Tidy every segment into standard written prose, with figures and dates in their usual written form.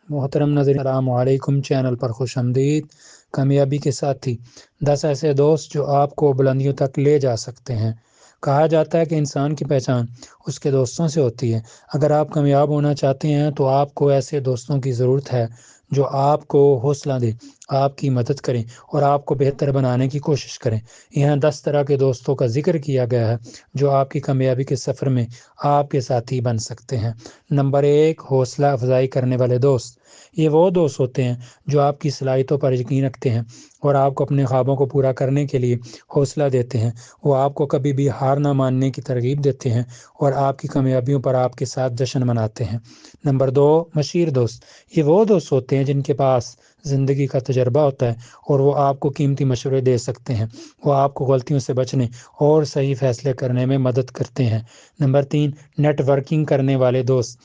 محترم ناظرین، السلام علیکم، چینل پر خوش آمدید۔ کامیابی کے ساتھی 10 ایسے دوست جو آپ کو بلندیوں تک لے جا سکتے ہیں۔ کہا جاتا ہے کہ انسان کی پہچان اس کے دوستوں سے ہوتی ہے۔ اگر آپ کامیاب ہونا چاہتے ہیں تو آپ کو ایسے دوستوں کی ضرورت ہے جو آپ کو حوصلہ دیں، آپ کی مدد کریں اور آپ کو بہتر بنانے کی کوشش کریں۔ یہاں 10 طرح کے دوستوں کا ذکر کیا گیا ہے جو آپ کی کامیابی کے سفر میں آپ کے ساتھی بن سکتے ہیں۔ نمبر 1، حوصلہ افزائی کرنے والے دوست۔ یہ وہ دوست ہوتے ہیں جو آپ کی صلاحیتوں پر یقین رکھتے ہیں اور آپ کو اپنے خوابوں کو پورا کرنے کے لیے حوصلہ دیتے ہیں۔ وہ آپ کو کبھی بھی ہار نہ ماننے کی ترغیب دیتے ہیں اور آپ کی کامیابیوں پر آپ کے ساتھ جشن مناتے ہیں۔ نمبر 2، مشیر دوست۔ یہ وہ دوست ہوتے ہیں جن کے پاس زندگی کا تجربہ ہوتا ہے اور وہ آپ کو قیمتی مشورے دے سکتے ہیں۔ وہ آپ کو غلطیوں سے بچنے اور صحیح فیصلے کرنے میں مدد کرتے ہیں۔ نمبر 3، نیٹ ورکنگ کرنے والے دوست۔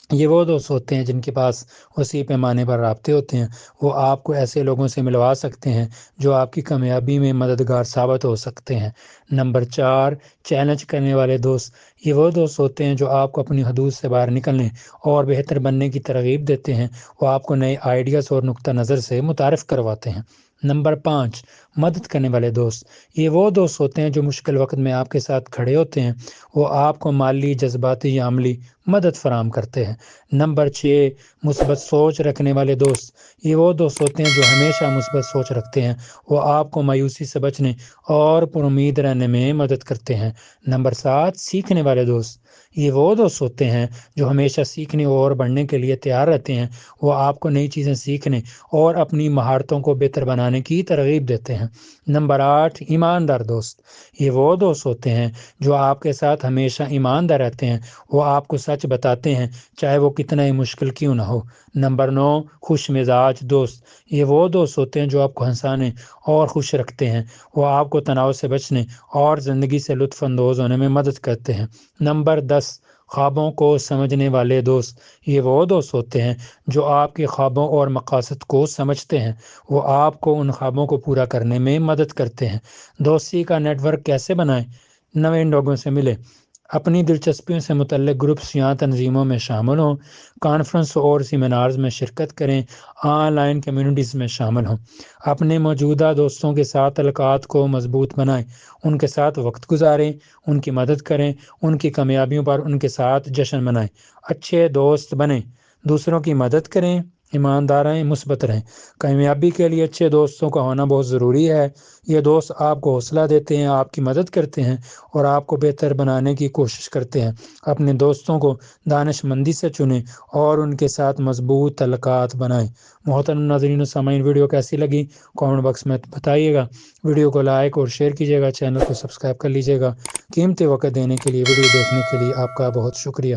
یہ وہ دوست ہوتے ہیں جن کے پاس وسیع پیمانے پر رابطے ہوتے ہیں۔ وہ آپ کو ایسے لوگوں سے ملوا سکتے ہیں جو آپ کی کامیابی میں مددگار ثابت ہو سکتے ہیں۔ نمبر 4، چیلنج کرنے والے دوست۔ یہ وہ دوست ہوتے ہیں جو آپ کو اپنی حدود سے باہر نکلنے اور بہتر بننے کی ترغیب دیتے ہیں۔ وہ آپ کو نئے آئیڈیاز اور نقطہ نظر سے متعارف کرواتے ہیں۔ نمبر 5، مدد کرنے والے دوست۔ یہ وہ دوست ہوتے ہیں جو مشکل وقت میں آپ کے ساتھ کھڑے ہوتے ہیں۔ وہ آپ کو مالی، جذباتی یا عملی مدد فراہم کرتے ہیں۔ نمبر 6، مثبت سوچ رکھنے والے دوست۔ یہ وہ دوست ہوتے ہیں جو ہمیشہ مثبت سوچ رکھتے ہیں۔ وہ آپ کو مایوسی سے بچنے اور پر امید رہنے میں مدد کرتے ہیں۔ نمبر 7، سیکھنے والے دوست۔ یہ وہ دوست ہوتے ہیں جو ہمیشہ سیکھنے اور بڑھنے کے لیے تیار رہتے ہیں۔ وہ آپ کو نئی چیزیں سیکھنے اور اپنی مہارتوں کو بہتر بنانے کی ترغیب دیتے ہیں۔ نمبر 8، ایماندار دوست۔ یہ وہ دوست ہوتے ہیں جو آپ کے ساتھ ہمیشہ ایماندار رہتے ہیں۔ وہ آپ کو سچ بتاتے ہیں چاہے وہ کتنا ہی مشکل کیوں نہ ہو۔ نمبر 9، خوش مزاج دوست۔ یہ وہ دوست ہوتے ہیں جو آپ کو ہنسانے اور خوش رکھتے ہیں۔ وہ آپ کو تناؤ سے بچنے اور زندگی سے لطف اندوز ہونے میں مدد کرتے ہیں۔ نمبر 10، خوابوں کو سمجھنے والے دوست۔ یہ وہ دوست ہوتے ہیں جو آپ کے خوابوں اور مقاصد کو سمجھتے ہیں۔ وہ آپ کو ان خوابوں کو پورا کرنے میں مدد کرتے ہیں۔ دوستی کا نیٹ ورک کیسے بنائیں؟ نئے لوگوں سے ملیں، اپنی دلچسپیوں سے متعلق گروپس یا تنظیموں میں شامل ہوں، کانفرنس اور سیمینارز میں شرکت کریں، آن لائن کمیونٹیز میں شامل ہوں۔ اپنے موجودہ دوستوں کے ساتھ تعلقات کو مضبوط بنائیں، ان کے ساتھ وقت گزاریں، ان کی مدد کریں، ان کی کامیابیوں پر ان کے ساتھ جشن منائیں۔ اچھے دوست بنیں، دوسروں کی مدد کریں، ایماندار رہیں، مثبت رہیں۔ کامیابی کے لیے اچھے دوستوں کا ہونا بہت ضروری ہے۔ یہ دوست آپ کو حوصلہ دیتے ہیں، آپ کی مدد کرتے ہیں اور آپ کو بہتر بنانے کی کوشش کرتے ہیں۔ اپنے دوستوں کو دانش مندی سے چنیں اور ان کے ساتھ مضبوط تعلقات بنائیں۔ محترم ناظرین و سامعین، ویڈیو کیسی لگی کامنٹ باکس میں بتائیے گا۔ ویڈیو کو لائک اور شیئر کیجیے گا، چینل کو سبسکرائب کر لیجیے گا۔ قیمتی وقت دینے کے لیے، ویڈیو دیکھنے کے لیے آپ کا بہت شکریہ۔